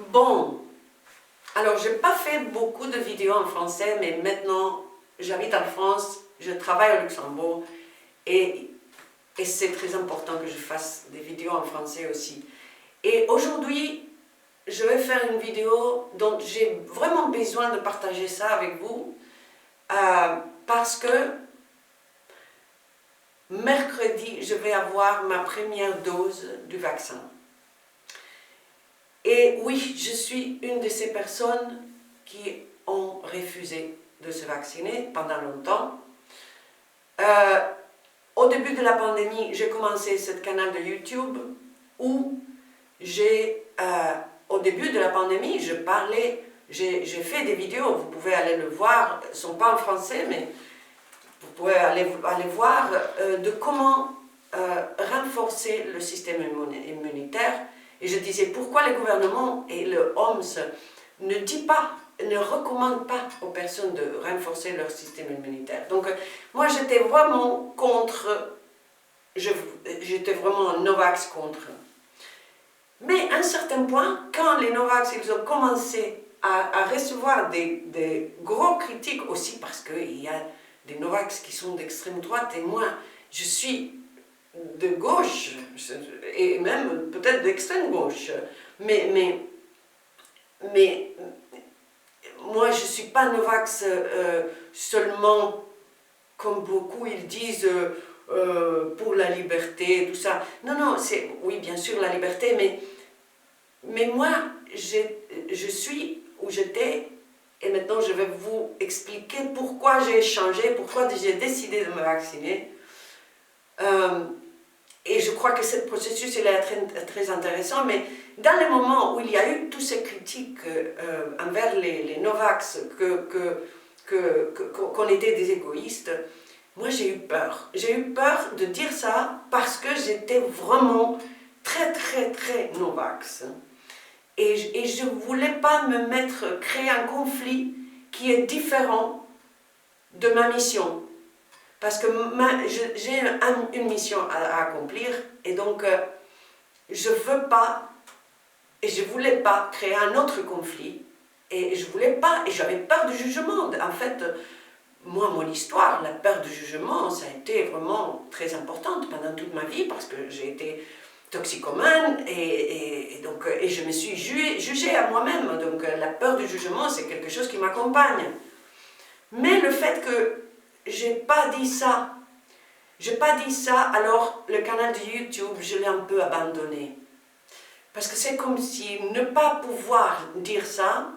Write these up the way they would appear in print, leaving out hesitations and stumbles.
Bon, alors j'ai pas fait beaucoup de vidéos en français, mais maintenant j'habite en France, je travaille au Luxembourg et, et c'est très important que je fasse des vidéos en français aussi. Et aujourd'hui, je vais faire une vidéo dont j'ai vraiment besoin de partager ça avec vous parce que mercredi, je vais avoir ma première dose du vaccin. Et oui, je suis une de ces personnes qui ont refusé de se vacciner pendant longtemps. Au début de la pandémie, j'ai commencé ce canal de YouTube où au début de la pandémie, j'ai fait des vidéos, vous pouvez aller le voir, elles ne sont pas en français, mais vous pouvez aller voir de comment renforcer le système immunitaire. Et je disais pourquoi le gouvernement et le OMS ne recommandent pas aux personnes de renforcer leur système immunitaire. Donc moi j'étais vraiment contre, j'étais vraiment un Novax contre. Mais à un certain point, quand les Novax ils ont commencé à recevoir des gros critiques aussi, parce qu'il y a des Novax qui sont d'extrême droite et moi je suis de gauche et même peut-être d'extrême gauche, mais moi je ne suis pas Novax seulement comme beaucoup ils disent pour la liberté, tout ça. Non, c'est oui bien sûr la liberté, mais moi je suis où j'étais et maintenant je vais vous expliquer pourquoi j'ai changé, pourquoi j'ai décidé de me vacciner. Et je crois que ce processus il est très intéressant, mais dans les moments où il y a eu toutes ces critiques envers les Novax, qu'on était des égoïstes, moi j'ai eu peur. J'ai eu peur de dire ça parce que j'étais vraiment très Novax. Et je ne voulais pas créer un conflit qui est différent de ma mission. Parce que j'ai une mission à accomplir et donc je veux pas et je voulais pas créer un autre conflit et je voulais pas et j'avais peur du jugement. En fait, moi, mon histoire, la peur du jugement, ça a été vraiment très importante pendant toute ma vie parce que j'ai été toxicomane et je me suis jugée à moi-même. Donc la peur du jugement, c'est quelque chose qui m'accompagne. Mais le fait que j'ai pas dit ça, alors le canal de YouTube, je l'ai un peu abandonné. Parce que c'est comme si ne pas pouvoir dire ça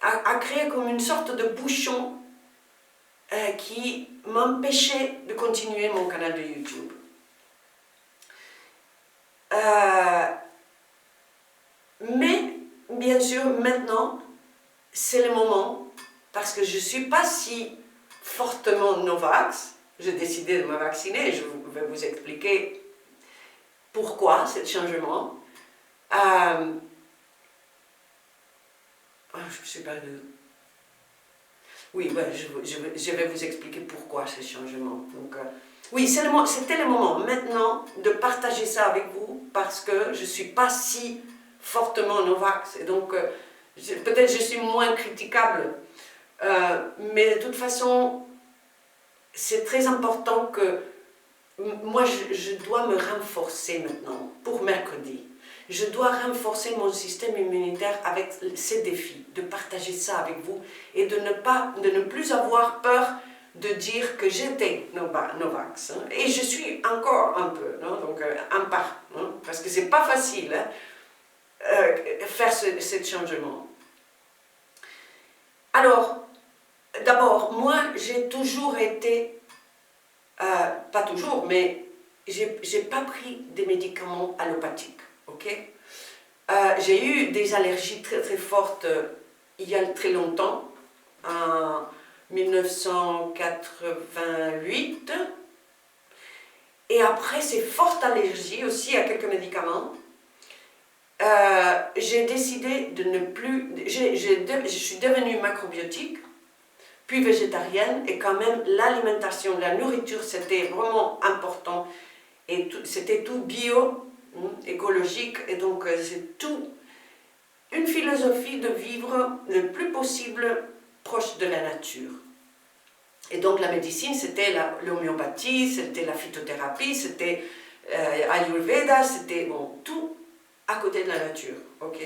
a créé comme une sorte de bouchon qui m'empêchait de continuer mon canal de YouTube. Mais, bien sûr, maintenant, c'est le moment, parce que je ne suis pas si fortement Novax, j'ai décidé de me vacciner, je vais vous expliquer pourquoi ce changement. Je me suis perdue. Oui, je vais vous expliquer pourquoi ce changement. Donc, oui, c'était le moment maintenant de partager ça avec vous parce que je ne suis pas si fortement Novax. Et donc, peut-être je suis moins critiquable. Mais de toute façon, c'est très important que moi, je dois me renforcer maintenant pour mercredi. Je dois renforcer mon système immunitaire avec ces défis, de partager ça avec vous et de ne plus avoir peur de dire que j'étais Novax. Hein, et je suis encore un peu, hein, donc un pas, hein, parce que c'est pas facile hein, faire ce changement. Alors, d'abord, moi j'ai toujours été, pas toujours, mais j'ai pas pris des médicaments allopathiques. Okay. J'ai eu des allergies très fortes il y a très longtemps, en 1988, et après ces fortes allergies aussi à quelques médicaments, j'ai décidé de ne plus, je suis devenue macrobiotique, puis végétarienne, et quand même l'alimentation, la nourriture c'était vraiment important, et c'était tout bio, écologique, et donc c'est tout une philosophie de vivre le plus possible proche de la nature. Et donc la médecine, c'était l'homéopathie, c'était la phytothérapie, c'était Ayurveda, c'était bon, tout à côté de la nature. Ok.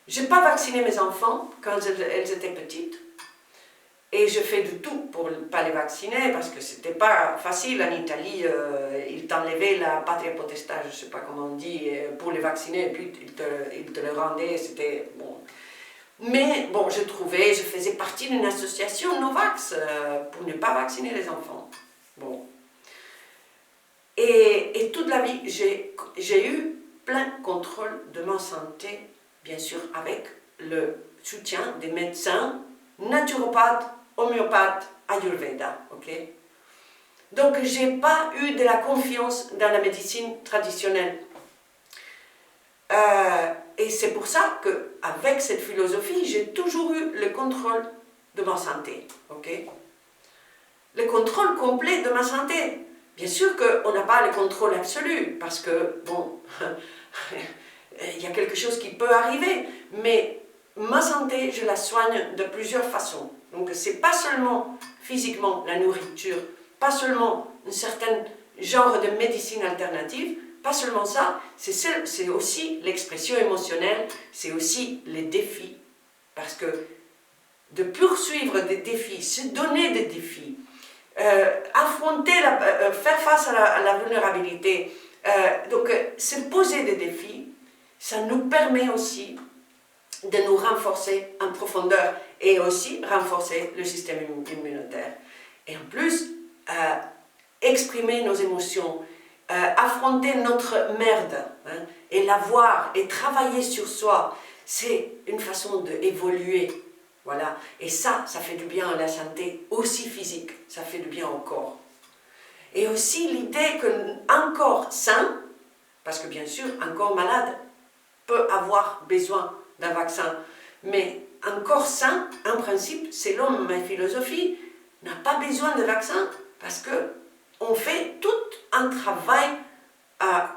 Je n'ai pas vacciné mes enfants quand elles étaient petites. Et je fais du tout pour ne pas les vacciner, parce que c'était pas facile en Italie. Ils t'enlevaient la patria potestà, je ne sais pas comment on dit, pour les vacciner, et puis ils te le rendaient, c'était bon. Mais bon, je faisais partie d'une association Novax pour ne pas vacciner les enfants. Bon. Et toute la vie, j'ai eu plein contrôle de ma santé, bien sûr, avec le soutien des médecins, naturopathes, homéopathes, Ayurveda, ok? Donc, je n'ai pas eu de la confiance dans la médecine traditionnelle. Et c'est pour ça qu'avec cette philosophie, j'ai toujours eu le contrôle de ma santé, ok? Le contrôle complet de ma santé. Bien sûr qu'on n'a pas le contrôle absolu, parce que, bon, il y a quelque chose qui peut arriver, mais ma santé, je la soigne de plusieurs façons. Donc, ce n'est pas seulement physiquement la nourriture, pas seulement un certain genre de médecine alternative, pas seulement ça, c'est aussi l'expression émotionnelle, c'est aussi les défis. Parce que de poursuivre des défis, se donner des défis, affronter, faire face à la vulnérabilité, donc se poser des défis, ça nous permet aussi de nous renforcer en profondeur et aussi renforcer le système immunitaire. Et en plus, exprimer nos émotions, affronter notre merde, hein, et la voir et travailler sur soi, c'est une façon d'évoluer. Voilà. Et ça fait du bien à la santé, aussi physique, ça fait du bien au corps. Et aussi l'idée qu'un corps sain, parce que bien sûr, un corps malade peut avoir besoin d'un vaccin, mais un corps sain, en principe, selon ma philosophie, n'a pas besoin de vaccin, parce qu'on fait tout un travail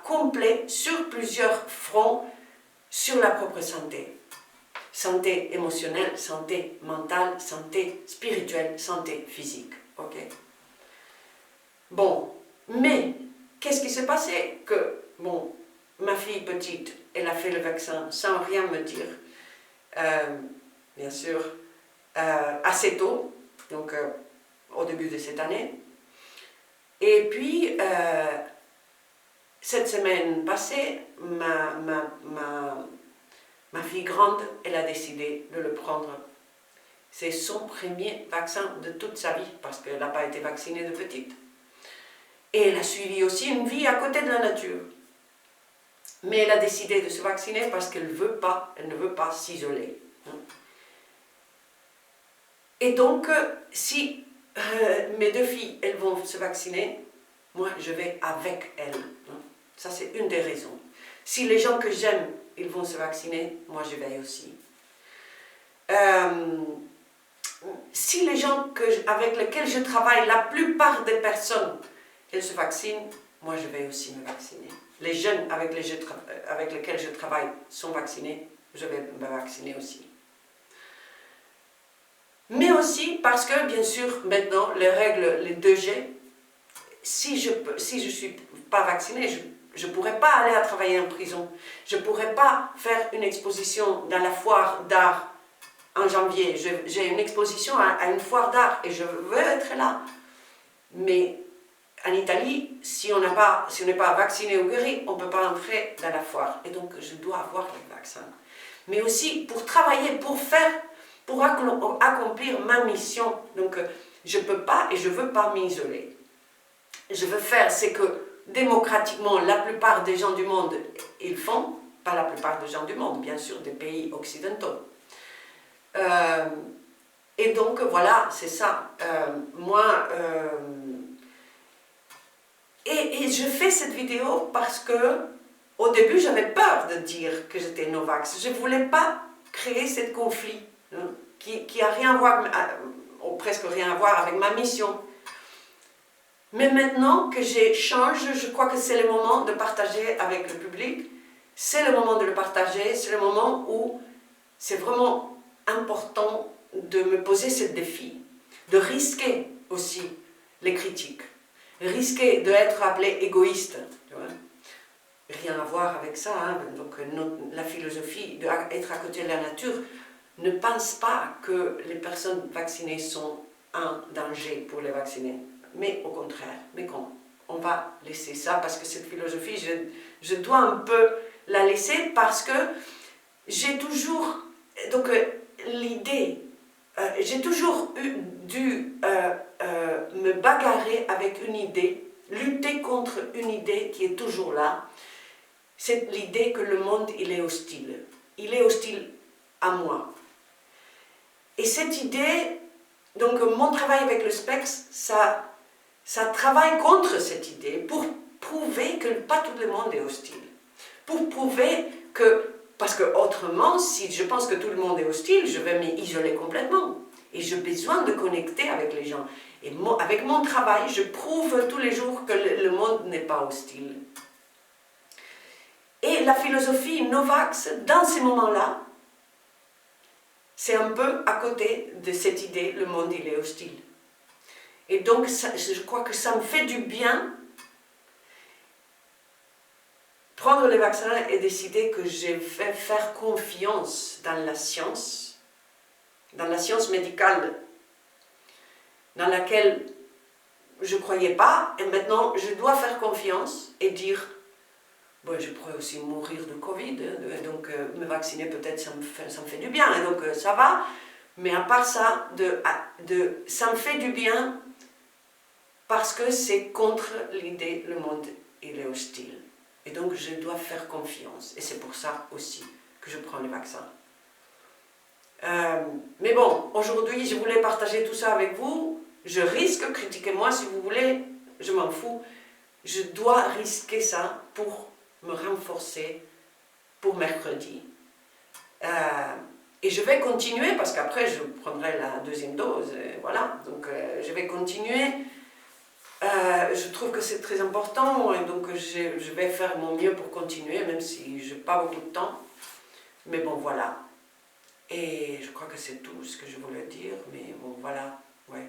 complet sur plusieurs fronts sur la propre santé. Santé émotionnelle, santé mentale, santé spirituelle, santé physique. Ok. Bon, mais qu'est-ce qui s'est passé? Que, bon, ma fille petite, elle a fait le vaccin sans rien me dire, bien sûr, assez tôt, donc au début de cette année. Et puis, cette semaine passée, ma fille grande, elle a décidé de le prendre. C'est son premier vaccin de toute sa vie, parce qu'elle n'a pas été vaccinée de petite. Et elle a suivi aussi une vie à côté de la nature. Mais elle a décidé de se vacciner parce qu'elle ne veut pas s'isoler. Et donc, si mes deux filles, elles vont se vacciner, moi, je vais avec elles. Ça, c'est une des raisons. Si les gens que j'aime, ils vont se vacciner, moi, je vais aussi. Si les gens avec lesquels je travaille, la plupart des personnes, elles se vaccinent, moi, je vais aussi me vacciner. Les jeunes avec lesquels je travaille sont vaccinés, je vais me vacciner aussi. Mais aussi parce que, bien sûr, maintenant, les règles, les 2G, si je ne suis pas vaccinée, je ne pourrais pas aller à travailler en prison. Je ne pourrais pas faire une exposition dans la foire d'art en janvier. J'ai une exposition à une foire d'art et je veux être là. Mais en Italie, si on n'est pas vacciné ou guéri, on ne peut pas entrer dans la foire. Et donc, je dois avoir le vaccin. Mais aussi pour travailler, pour accomplir ma mission. Donc, je ne peux pas et je ne veux pas m'isoler. Je veux faire ce que démocratiquement la plupart des gens du monde ils font, pas la plupart des gens du monde, bien sûr, des pays occidentaux. Et donc, voilà, c'est ça. Et je fais cette vidéo parce que, au début, j'avais peur de dire que j'étais Novax. Je ne voulais pas créer ce conflit, hein, qui a rien à voir, ou presque rien à voir avec ma mission. Mais maintenant que j'ai changé, je crois que c'est le moment de partager avec le public c'est le moment de le partager, c'est le moment où c'est vraiment important de me poser ce défi, de risquer aussi les critiques, risquer d'être appelé égoïste, tu vois. Rien à voir avec ça, hein. Donc la philosophie d'être à côté de la nature ne pense pas que les personnes vaccinées sont un danger pour les vaccinés, mais au contraire, mais quand on va laisser ça, parce que cette philosophie, je dois un peu la laisser, parce que j'ai toujours, donc l'idée, j'ai toujours dû me bagarrer avec une idée, lutter contre une idée qui est toujours là, c'est l'idée que le monde, il est hostile. Il est hostile à moi. Et cette idée, donc mon travail avec le SPEX, ça travaille contre cette idée pour prouver que pas tout le monde est hostile. Pour prouver que, parce que autrement, si je pense que tout le monde est hostile, je vais m'isoler complètement. Et j'ai besoin de connecter avec les gens. Et avec mon travail, je prouve tous les jours que le monde n'est pas hostile. Et la philosophie Novax, dans ces moments-là, c'est un peu à côté de cette idée, le monde il est hostile. Et donc, je crois que ça me fait du bien prendre les vaccins et décider que je vais faire confiance dans la science médicale, dans laquelle je ne croyais pas, et maintenant je dois faire confiance et dire, bon, je pourrais aussi mourir de Covid, hein, donc me vacciner peut-être ça me fait du bien, hein, donc ça va, mais à part ça, ça me fait du bien parce que c'est contre l'idée le monde il est hostile. Et donc je dois faire confiance, et c'est pour ça aussi que je prends le vaccin. Mais bon, aujourd'hui je voulais partager tout ça avec vous. Je risque, critiquez-moi si vous voulez, je m'en fous. Je dois risquer ça pour me renforcer pour mercredi. Et je vais continuer, parce qu'après je prendrai la deuxième dose, et voilà. Donc je vais continuer. Je trouve que c'est très important, et donc je vais faire mon mieux pour continuer, même si je n'ai pas beaucoup de temps. Mais bon, voilà. Et je crois que c'est tout ce que je voulais dire, mais bon, voilà, ouais.